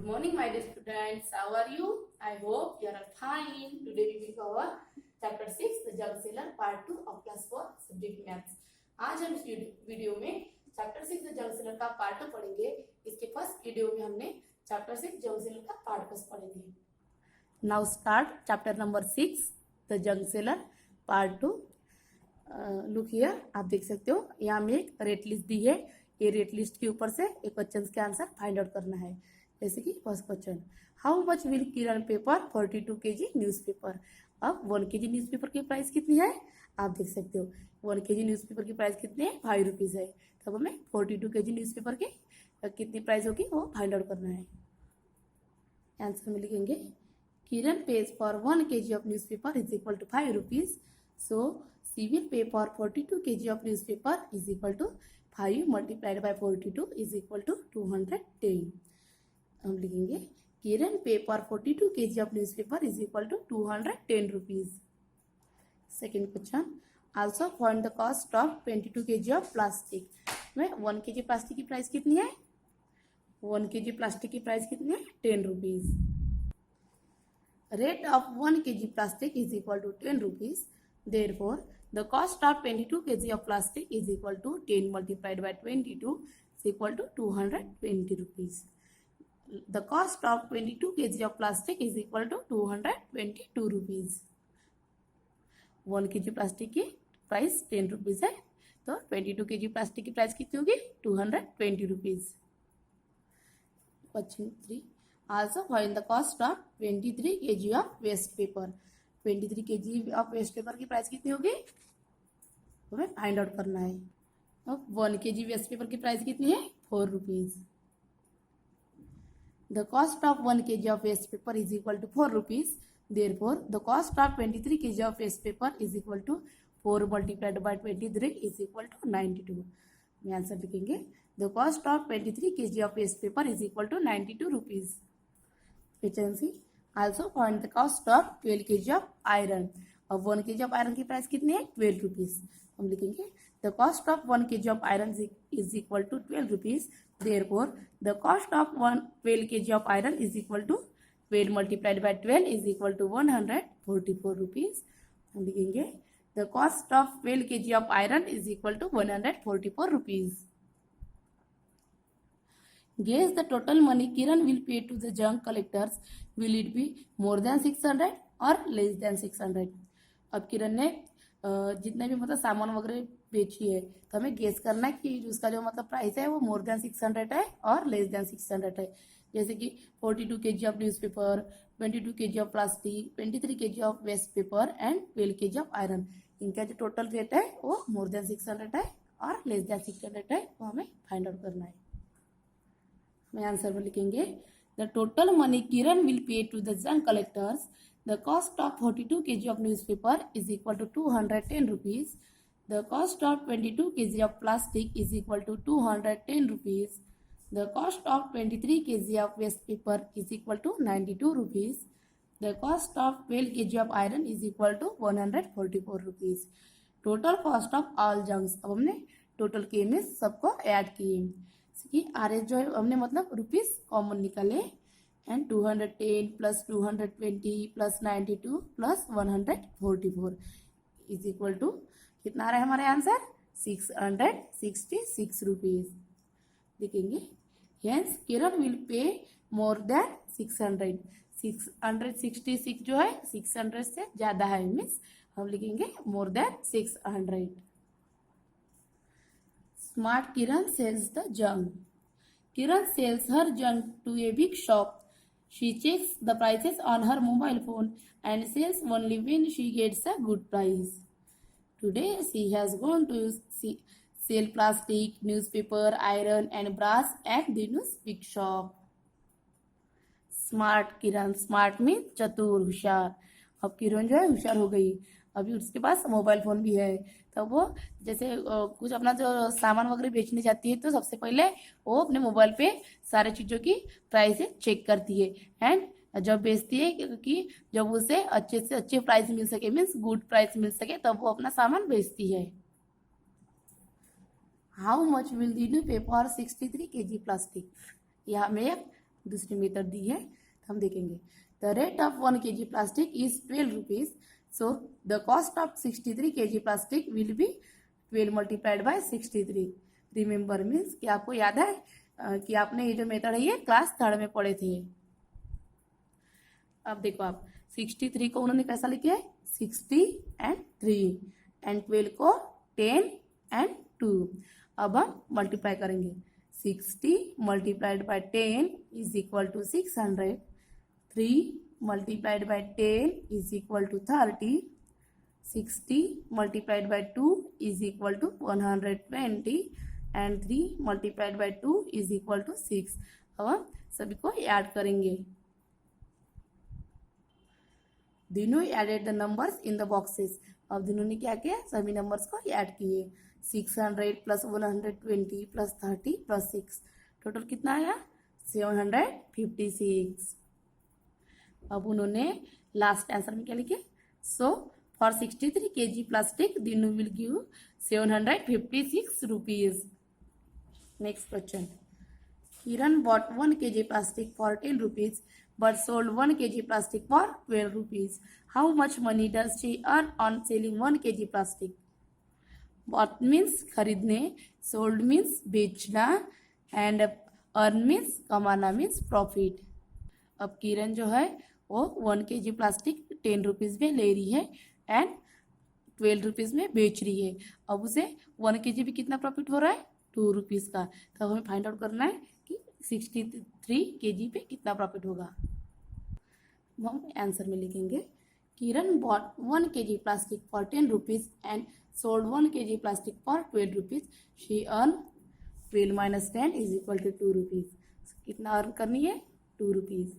morning, my dear students. How are you? I hope you are fine. Today we will cover chapter 6, the junk seller, part 2 of class 4 subject maths. आज हम इस video में chapter 6 the junk seller का part 2 पढ़ेंगे. इसके first video में हमने chapter 6 junk seller का पार्ट 1 पढ़ेंगे. Now start chapter number 6 the junk seller part 2. Look here, आप देख सकते हो यहाँ में एक रेट लिस्ट दी है. ये रेट लिस्ट के ऊपर से एक क्वेश्चन के आंसर फाइंड आउट करना है. जैसे कि first question, how much will Kiran paper 42 kg newspaper. अब 1 kg न्यूज़पेपर की प्राइस कितनी है आप देख सकते हो. 1 kg न्यूज़पेपर की प्राइस कितनी है, 5 रुपीज़ है. तब हमें 42 kg न्यूज़पेपर की कितनी प्राइस होगी वो फाइंड आउट करना है. आंसर में लिखेंगे Kiran pays for 1 kg of newspaper is equal to 5 rupees. So she will pay for 42 kg of newspaper is equal to 5 multiplied by 42 is equal to 210. हम लिखेंगे Kiran pay for 42 kg of newspaper is equal to 210 rupees. Second question, also find the cost of 22 kg of plastic. में 1 kg plastic की price कितनी है, 1 kg plastic की price कितनी है, 10 rupees. Rate of 1 kg plastic is equal to 10 rupees. Therefore, the cost of 22 kg of plastic is equal to 10 multiplied by 22 is equal to 220 rupees. The cost of 22 kg of plastic is equal to 222 rupees. 1 kg plastic की price 10 rupees है, तो 22 kg plastic की price कितनी होगी, 220 rupees. Question 3, also find the cost of 23 kg of waste paper. 23 kg of waste paper की price कितनी होगी हमें फाइंड आउट करना है. अब 1 kg वेस्ट पेपर की प्राइस कितनी है, 4 rupees. The cost of 1 kg of waste paper is equal to 4 rupees. Therefore the cost of 23 kg of waste paper is equal to 4 multiplied by 23 is equal to 92. में answer लिखेंगे the cost of 23 kg of waste paper is equal to 92 rupees. Question C, also find the cost of 12 kg of iron. अब 1 kg of iron की price कितनी है, 12 rupees. हम लिखेंगे the cost of 1 kg of iron is equal to 12 rupees. Therefore, the cost of 12 kg of iron is equal to 12 multiplied by 12 is equal to 144 rupees. हम लिखेंगे the cost of 12 kg of iron is equal to 144 rupees. Guess the total money Kiran will pay to the junk collectors. Will it be more than 600 or less than 600? अब किरण ने जितने भी मतलब सामान वगैरह बेची है, तो हमें गेस करना है कि उसका जो मतलब प्राइस है वो मोर देन 600 है और लेस देन 600 है. जैसे कि 42 kg of newspaper, 22 kg of plastic, 23 kg of waste paper and 12 kg of iron. इनका जो टोटल रेट है वो मोर देन 600 है और लेस देन 600 है, वो हमें फाइंड आउट करना है. मैं आंसर में लिखेंगे the total money Kiran will pay to the junk collectors. The cost of 42 kg of newspaper is equal to 210 rupees. The cost of 22 kg of plastic is equal to 210 rupees. The cost of 23 kg of waste paper is equal to 92 rupees. The cost of 12 kg of iron is equal to 144 rupees. Total cost of all junks. अब हमने total के में सबको add किए कि R S जो है हमने मतलब रुपीज़ कॉमन निकाले and 210 plus 220 plus 92 plus 144 is equal to कितना आ रहा है हमारे आंसर, 666 रुपीज़. लिखेंगे hence Kiran will pay more then 600. 666 जो है 600 से ज़्यादा है, मीन्स हम लिखेंगे more than 600. Smart Kiran sells the junk. Kiran sells her junk to a big shop. She checks the prices on her mobile phone and sells only when she gets a good price. Today she has gone to sell plastic, newspaper, iron and brass at the big shop. Smart Kiran. Smart means चतुर, होशियार. अब किरण जो है होशियार हो गई. अभी उसके पास मोबाइल फ़ोन भी है, तो वो जैसे कुछ अपना जो सामान वगैरह बेचने जाती है तो सबसे पहले वो अपने मोबाइल पे सारे चीज़ों की प्राइस चेक करती है एंड जब बेचती है कि जब उसे अच्छे से अच्छे प्राइस मिल सके, मीन्स गुड प्राइस मिल सके, तब वो अपना सामान बेचती है. हाउ मच विल दीनू पे फॉर 63 kg प्लास्टिक. यहाँ में दूसरी मेथड दी है, तो हम देखेंगे. The rate of 1 kg plastic is 12 rupees. So the cost of 63 kg plastic will be 12 multiplied by 63. Remember means कि आपको याद है कि आपने ये जो मेथड है ये क्लास 3rd में पढ़े थे. अब देखो आप 63 को उन्होंने कैसा लिखे है 60 and 3 एंड 12 को 10 and 2. अब हम मल्टीप्लाई करेंगे. 60 multiplied by 10 is equal to 600. 3 multiplied by 10 is equal to 30. 60 multiplied by 2 is equal to 120 and 3 multiplied by 2 is equal to 6. अब हम सभी को ऐड करेंगे. दिनों added the numbers in the boxes. अब दिनों ने क्या किया सभी नंबर्स को ऐड किए. 600 प्लस 120 प्लस 30 प्लस 6 टोटल कितना आया 756. अब उन्होंने लास्ट आंसर में क्या लिखे. So for 63 kg plastic Dinu will give 756 rupees. Next question. Kiran bought 1 kg plastic for 10 rupees but sold 1 kg plastic for 12 rupees. How much money does she earn on selling 1 kg plastic. Bought means खरीदने, sold means बेचना and earn means कमाना means profit. अब किरण जो है वो 1 kg plastic 10 rupees में ले रही है एंड 12 रुपीज़ में बेच रही है. अब उसे 1 kg भी कितना प्रॉफिट हो रहा है 2 रुपीज़ का. तो हमें फाइंड आउट करना है कि 63 kg पे कितना प्रॉफिट होगा. हम आंसर में लिखेंगे. Kiran bought 1 kg plastic for 10 rupees and sold 1 kg plastic for 12 rupees. She earn 12 minus 10 is equal to 2 rupees. कितना अर्न करनी है 2 rupees.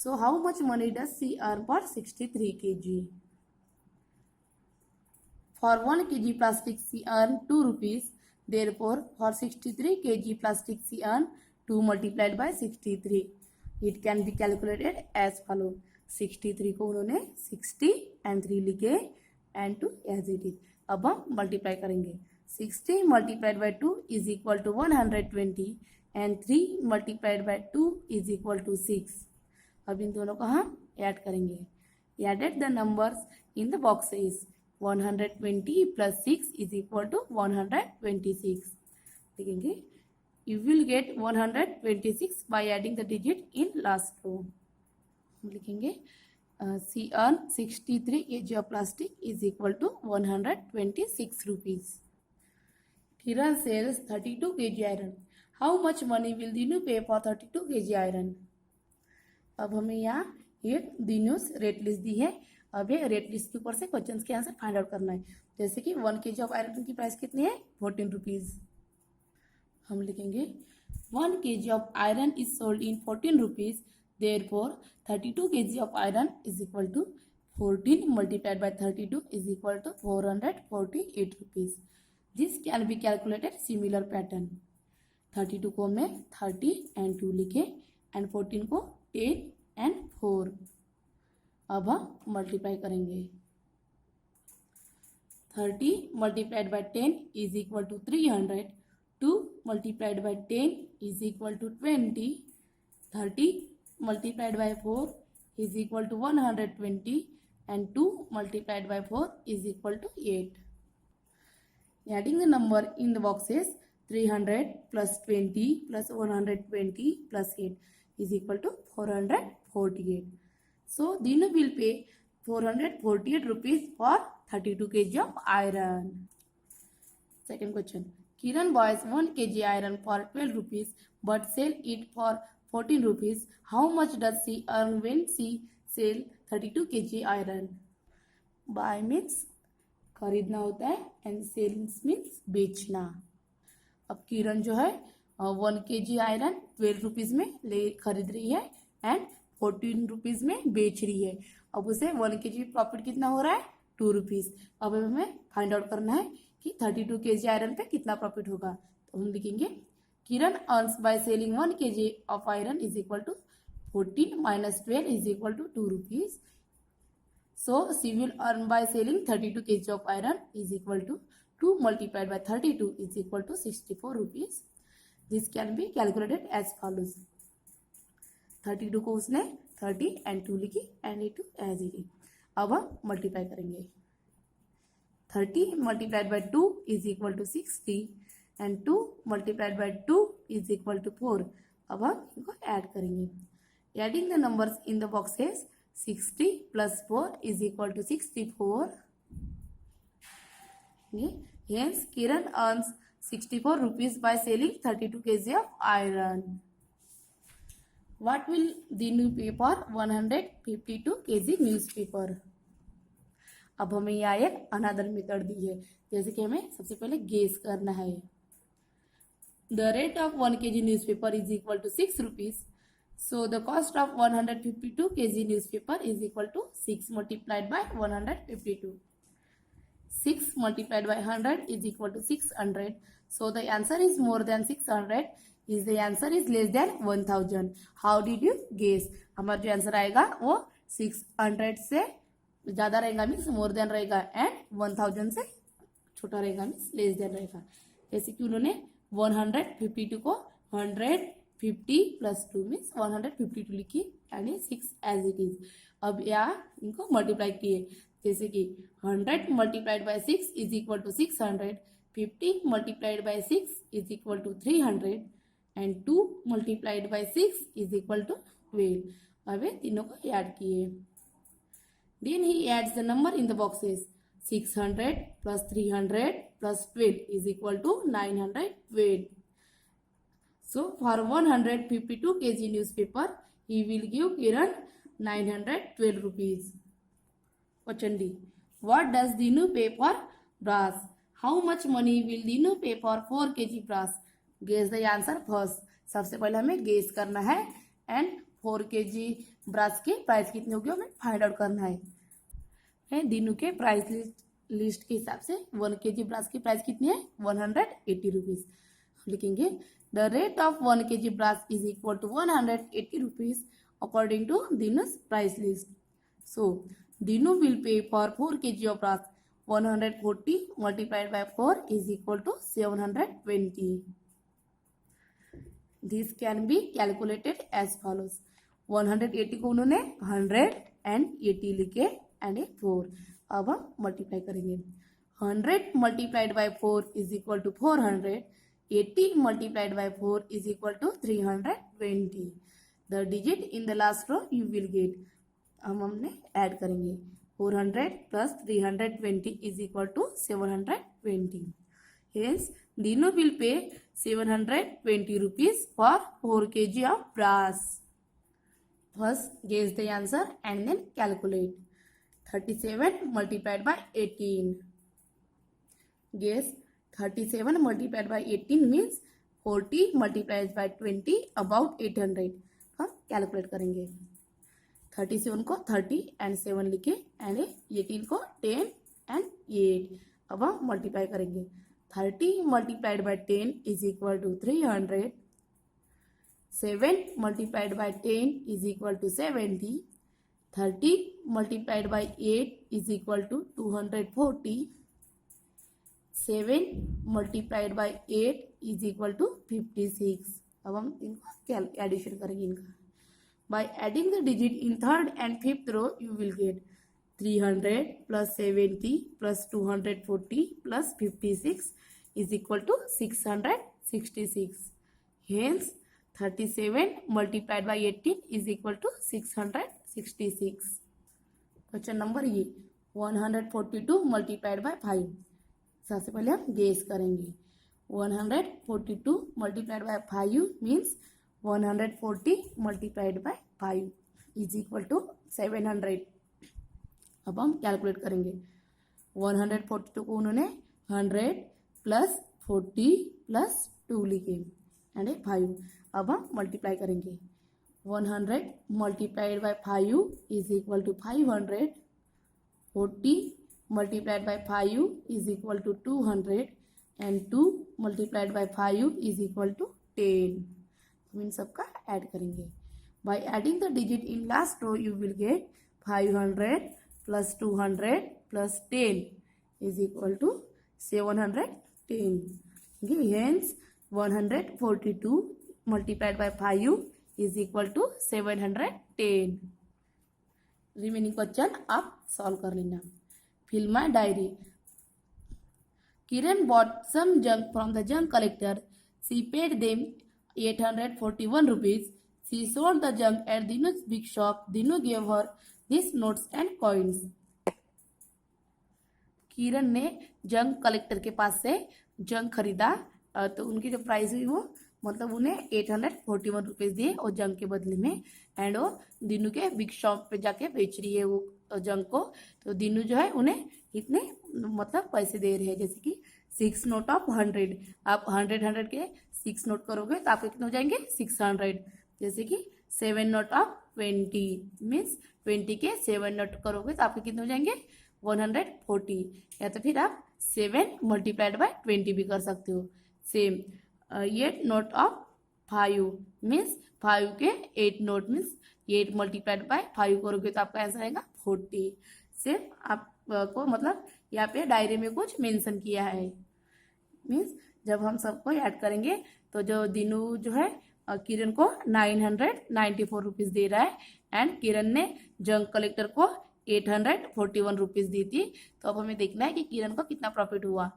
So how much money does she earn for 63 kg? For 1 kg plastic she earn 2 rupees. Therefore for 63 kg plastic she earn 2 multiplied by 63. It can be calculated as follow. 63 को उन्होंने 60 and 3 लिखे and 2 as it is. अब हम multiply करेंगे. 60 multiplied by 2 is equal to 120 and 3 multiplied by 2 is equal to 6. अब इन दोनों को हम ऐड करेंगे. Added the numbers in the boxes. 120 plus 6 is equal to 126. देखेंगे you will get 126 by adding the digit in last row. हम लिखेंगे she earn 63 kg of plastic is equal to 126 rupees. Kiran sells 32 kg iron. How much money will Dinu pay for 32 kg iron. अब हमें यहाँ ये दिनोस rate list दी है. अब ये rate list के ऊपर से क्वेश्चन के आंसर फाइंड आउट करना है. जैसे कि 1 kg ऑफ आयरन की प्राइस कितनी है 14 रुपीज़. हम लिखेंगे 1 kg of iron is sold in 14 rupees. Therefore 32 kg of iron is equal to 14 multiplied by 32 is equal to 448 rupees. This can be calculated similar pattern. 32 को हमने 30 and 2 लिखे and 14 को 10 and 4. अब हम मल्टीप्लाई करेंगे. 30 multiplied by 10 is equal to 300. 2 multiplied by 10 is equal to 20. 30 multiplied by 4 is equal to 120 and 2 multiplied by 4 is equal to 8. Adding the number in the boxes 300 plus 20 plus 120 plus 8 is equal to 448. So Dinu will pay 448 rupees for 32 kg of iron. Second question. Kiran buys 1 kg iron for 12 rupees but sell it for 14 rupees. How much does she earn when she sell 32 kg iron? Buy means खरीदना होता है and sell means बेचना. अब किरण जो है 1 kg iron 12 rupees में खरीद रही है एंड 14 रुपीज़ में बेच रही है. अब उसे 1 kg प्रॉफिट कितना हो रहा है 2 रुपीज़. अब हमें फाइंड आउट करना है कि 32 kg आयरन पे कितना प्रॉफिट होगा. तो हम लिखेंगे Kiran earns by selling 1 kg of iron is equal to 14 minus 12 is equal to 2 rupees. So she will earn by selling 32 kg of iron is equal to 2 multiplied by 32 is equal to 64 rupees. This can be calculated as follows. 32 को उसने 30 and 2 लिखी and ये 2 as it is. अब हम multiply करेंगे। 30 multiplied by 2 is equal to 60 and 2 multiplied by 2 is equal to 4। अब हम इनको ऐड करेंगे। Adding the numbers in the boxes 60 plus 4 is equal to 64. Hence, Kiran earns 64 rupees by selling 32 kg of iron. What will Dinu pay for 152 kg newspaper? अब हमें यहाँ एक another method दी है, जैसे कि हमें सबसे पहले गेस करना है। The rate of 1 kg newspaper is equal to 6 rupees. So the cost of 152 kg newspaper is equal to 6 multiplied by 152. 6 multiplied by 100 is equal to 600. So the answer is more than 600. Is the answer is less than 1000. How did you guess? हमारा जो answer आएगा वो 600 से ज़्यादा रहेगा means more than रहेगा and 1000 से छोटा रहेगा मीन्स लेस देन रहेगा। जैसे कि उन्होंने 152 को 150 प्लस 2 मीन्स 152 लिखी एंड 6 एज इट इज। अब यहाँ इनको मल्टीप्लाई किए, जैसे कि 100 multiplied by 6 is equal to 600, 50 multiplied by 6 is equal to 300 and 2 multiplied by 6 is equal to 12। अब ये तीनों को ऐड किए। Then he adds the number in the boxes. 600 plus 300 plus 12 is equal to 912. So for 152 kg newspaper, he will give Kiran 912 rupees. Question D. What does Dinu pay for brass? How much money will Dinu pay for 4 kg brass? Guess the answer first. सबसे पहले हमें guess करना है and 4 kg brass की price कितनी होगी हमें find out करना है। दिनू के प्राइस लिस्ट के हिसाब से 1 kg ब्रास की प्राइस कितनी है 180 रुपीज। लिखेंगे the rate of 1 kg brass is equal to 180 rupees according to Dinu's price list. So Dinu will pay for 4 kg of brass 140 multiplied by 4 is equal to 720. This can be calculated as follows. 180 को उन्होंने 100 and 80 लिखे and 4. अब हम multiply करेंगे। 100 multiplied by 4 is equal to 400. 80 multiplied by 4 is equal to 320. The digit in the last row you will get. हमने add करेंगे 400 plus 320 is equal to 720. Hence, Dinu will pay 720 rupees for 4 kg of brass. First, guess the answer and then calculate. 37 multiplied by 18. Guess 37 multiplied by 18 means 40 multiplied by 20 about 800. हम calculate करेंगे। 37 को 30 and 7 लिखे and 18 को 10 and 8। अब हम multiply करेंगे। 30 multiplied by 10 is equal to 300. 7 multiplied by 10 is equal to 70. 30 multiplied by 8 is equal to 240. 7 multiplied by 8 is equal to 56. अब हम इनको एडिशन करेंगे इनका। By adding the digit in third and fifth row, you will get 300 plus 70 plus 240 plus 56 is equal to 666. Hence, 37 multiplied by 18 is equal to 666. Question number E. 142 multiplied by 5. सबसे पहले हम guess करेंगे। 142 multiplied by 5 means 140 multiplied by 5 is equal to 700. अब हम calculate करेंगे। 142 को उन्होंने 100 plus 40 plus 2 लिखे एंड 5। अब हम मल्टीप्लाई करेंगे। 100 multiplied by 5 is equal to 500। 40 multiplied by 5 is equal to 200 and 2 multiplied by 5 is equal to 10। इन सबका ऐड करेंगे। By adding the digit in last row you will get 500 plus 200 plus 10 is equal to 710। Hence 142 multiplied by 5 is equal to 710। Remaining question आप solve कर लेना। Fill my diary. Kiran bought some junk from the junk collector. She paid them 841 rupees. She sold the junk at Dinu's big shop. Dinu gave her these notes and coins. किरण ने junk collector के पास से junk खरीदा, तो उनकी जो price हुई वो मतलब उन्हें 841 रुपीज़ दिए और जंक के बदले में। एंड वो दिनू के बिग शॉप पे जाके बेच रही है वो जंक को। तो दिनू जो है उन्हें इतने मतलब पैसे दे रहे हैं, जैसे कि 6 नोट ऑफ 100। आप 100 के 6 नोट करोगे तो आपके कितने हो जाएंगे 600। जैसे कि 7 नोट ऑफ 20 मीन्स 20 के 7 नोट करोगे तो आपके कितने हो जाएंगे 140। या तो फिर आप 7 मल्टीप्लाइड बाय 20 भी कर सकते हो। सेम 8 नोट ऑफ 5 मीन्स 5 के 8 नोट मीन्स 8 मल्टीप्लाइड बाय 5 करोगे तो आपका आंसर आएगा 40। सेम आपको मतलब यहाँ पे डायरी में कुछ मेंशन किया है। मीन्स जब हम सबको ऐड करेंगे तो जो दिनू जो है किरण को 994 रुपीज़ दे रहा है एंड किरण ने जंक कलेक्टर को 841 रुपीज़ दी थी। तो अब हमें देखना है कि किरण को कितना प्रॉफिट हुआ।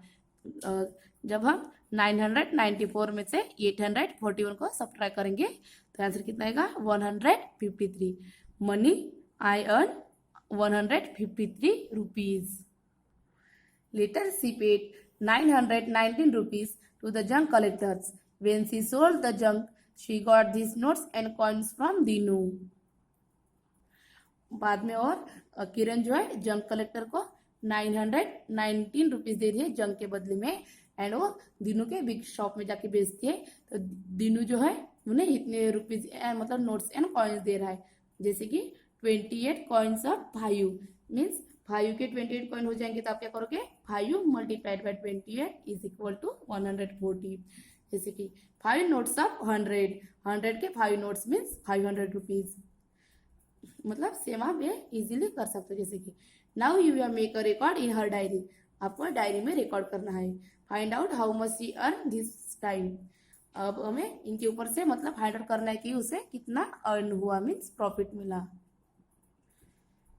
जब हम 994 में से 841 को सब्ट्रैक्ट करेंगे तो आंसर कितना आएगा 153। Money I earn 153 rupees. Later she paid 919 rupees to the junk collectors. When she sold the junk, she got these notes and coins from Dinu. बाद में और किरण जो है जंक कलेक्टर को 919 रुपीज़ दे रही है जंक के बदले में। एंड वो दिनू के बिग शॉप में जाके बेचती है। तो दिनू जो है उन्हें इतने रुपीज़ मतलब नोट्स एंड कॉइन्स दे रहा है, जैसे कि 28 कॉइन्स ऑफ 5 मीन्स 5 के 28 कॉइन हो जाएंगे तो आप क्या करोगे 5 multiplied by 28 is equal to 140। जैसे कि 5 नोट्स ऑफ 100 के 5 नोट्स मीन्स 500 रुपीज़। मतलब सेम आप ये इजीली कर सकते हो। जैसे कि now you are make a record in her diary. आपको डायरी में रिकॉर्ड करना है। Find out how much she earn this time. अब हमें इनके ऊपर से मतलब फाइंड आउट करना है कि उसे कितना अर्न हुआ मीन्स प्रॉफिट मिला।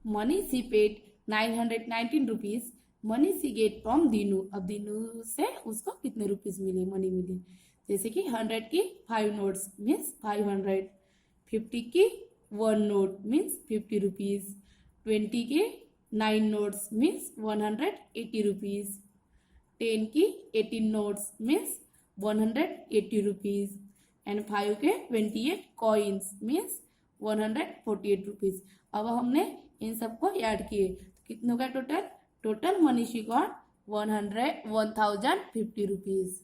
Money she paid 919 rupees. Money she get from Dinu. अब दिनू से उसको कितने रुपीज़ मिले मनी मिली। जैसे कि 100 की 5 नोट्स मीन्स 500, 50 की 1 नोट मीन्स 50 रुपीज़, 20 के 9 नोट्स मीन्स 180 रुपीज़, 10 की 18 नोट्स मीन्स 180 रुपीज़ एंड 5 के 28 कॉइन्स मीन्स 148 रुपीज़। अब हमने इन सबको ऐड किए तो कितने होगा total money she got 1050 rupees.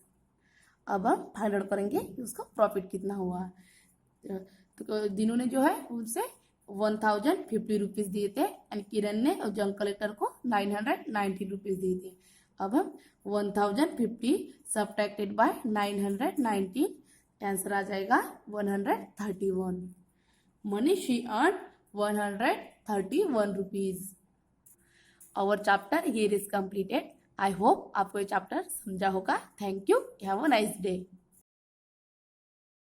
अब हम फाइंड आउट करेंगे कि उसका प्रॉफिट कितना हुआ। तो दिनू ने जो है उनसे 1050 रुपीज़ दिए थे एंड किरण ने और जंक कलेक्टर को 990 रुपीज़ दिए थे। अब हम 1050 सब्ट्रैक्टेड बाय 990 आंसर आ जाएगा 131। Money she earn 131 rupees. Our chapter here is completed. I hope आपको ये चैप्टर समझा होगा। Thank you. Have a nice day.